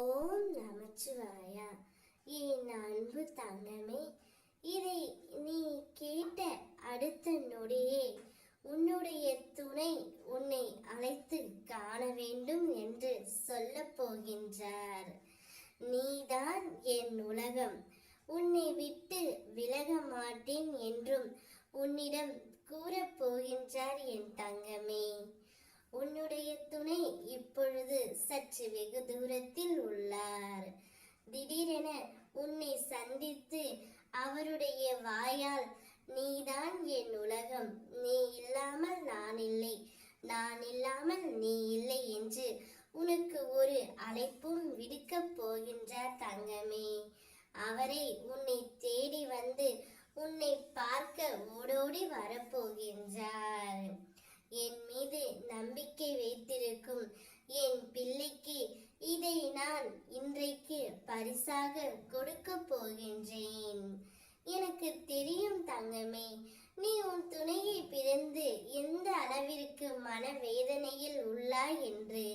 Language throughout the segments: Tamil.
ஓம் நமச்சிவாயா. என் அன்பு தங்கமே, இதை நீ கேட்ட அடுத்த நொடியே உன்னுடைய துணை உன்னை அழைத்து காண வேண்டும் என்று சொல்ல போகின்றார். நீதான் என் உலகம், உன்னை விட்டு விலக மாட்டேன் என்றும் உன்னிடம் கூறப் போகின்றார் என் தங்கமே. உன்னுடைய துணை இப்பொழுது சற்று வெகு தூரத்தில் உள்ளார். திடீரென உன்னை சந்தித்து அவருடைய வாயால் நீதான் என் உலகம், நீ இல்லாமல் நான் இல்லை, நான் இல்லாமல் நீ இல்லை என்று உனக்கு ஒரு அழைப்பும் விடுக்கப் போகின்றார் தங்கமே. அவரை உன்னை தேடி வந்து உன்னை பார்க்க ஓடோடி வரப்போகின்றார். என் மீது நம்பிக்கை வைத்திருக்கும் என் பிள்ளைக்கு இதை நான் இன்றைக்கு பரிசாக கொடுக்க போகின்றேன். எனக்கு தெரியும் தங்கமே, நீ உன் துணையை பிரிந்து எந்த அளவிற்கு மனவேதனையில் உள்ளாய் என்று.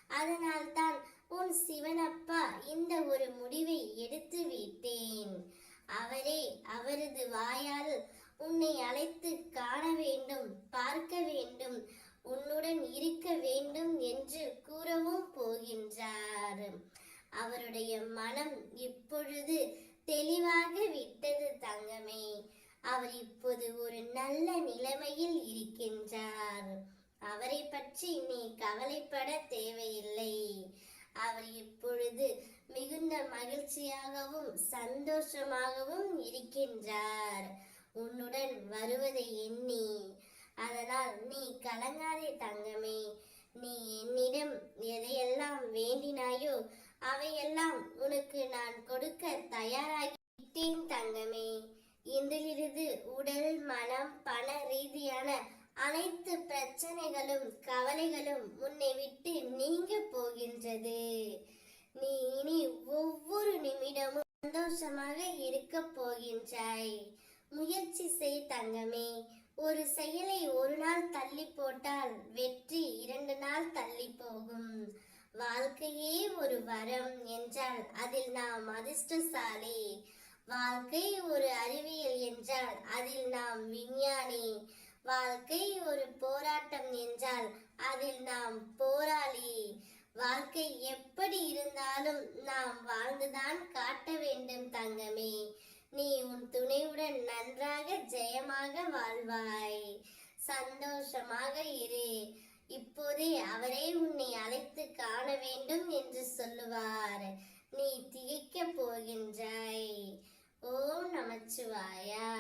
அதனால் தான் உன் சிவனப்பா இந்த ஒரு முடிவை எடுத்து விட்டேன். அவரது வாயால் உன்னை அழைத்து காண வேண்டும், பார்க்க வேண்டும், உன்னுடன் இருக்க வேண்டும் என்று கூறவும் போகின்றார். அவருடைய மனம் இப்பொழுது தெளிவாக விட்டது தங்கமே. அவர் இப்போது ஒரு நல்ல நிலைமையில் இருக்கின்றார். அவரை பற்றி நீ கவலைப்பட தேவையில்லை. அவர் இப்பொழுது மிகுந்த மகிழ்ச்சியாகவும் சந்தோஷமாகவும் இருக்கின்றார் உன்னுடன் வருவதை எண்ணி. அதனால் நீ கலங்காதே தங்கமே. நீ என்னிடம் எதையெல்லாம் வேண்டினாயோ அவையெல்லாம் உனக்கு நான் கொடுக்க தயாராகிவிட்டேன் தங்கமே. இன்றிலிருந்து உடல், மனம், பண ரீதியான அனைத்து பிரச்சனைகளும் கவலைகளும் உன்னை விட்டு நீங்க போகின்றது. நீ இனி ஒவ்வொரு நிமிடமும் சந்தோஷமாக இருக்க போகின்றாய். முயற்சி செய் தங்கமே. ஒரு செயலை ஒரு நாள் தள்ளி போட்டால் வெற்றி 2 நாள் தள்ளி போகும். வாழ்க்கையே ஒரு வரம் என்றால் அதில் நாம் அதிர்ஷ்டசாலி. வாழ்க்கை ஒரு அறிவியல் என்றால் அதில் நாம் விஞ்ஞானி. வாழ்க்கை ஒரு போராட்டம் என்றால் அதில் நாம் போராளி. வாழ்க்கை எப்படி இருந்தாலும் நாம் வாழ்ந்துதான் காட்ட வேண்டும் தங்கமே. நீ உன் துணையுடன் நன்றாக ஜெயமாக வாழ்வாய். சந்தோஷமாக இரு. இப்போதே அவரே உன்னை அழைத்து காண வேண்டும் என்று சொல்லுவார். நீ திகைக்க போகின்றாய். ஓம் நமச்சிவாயா.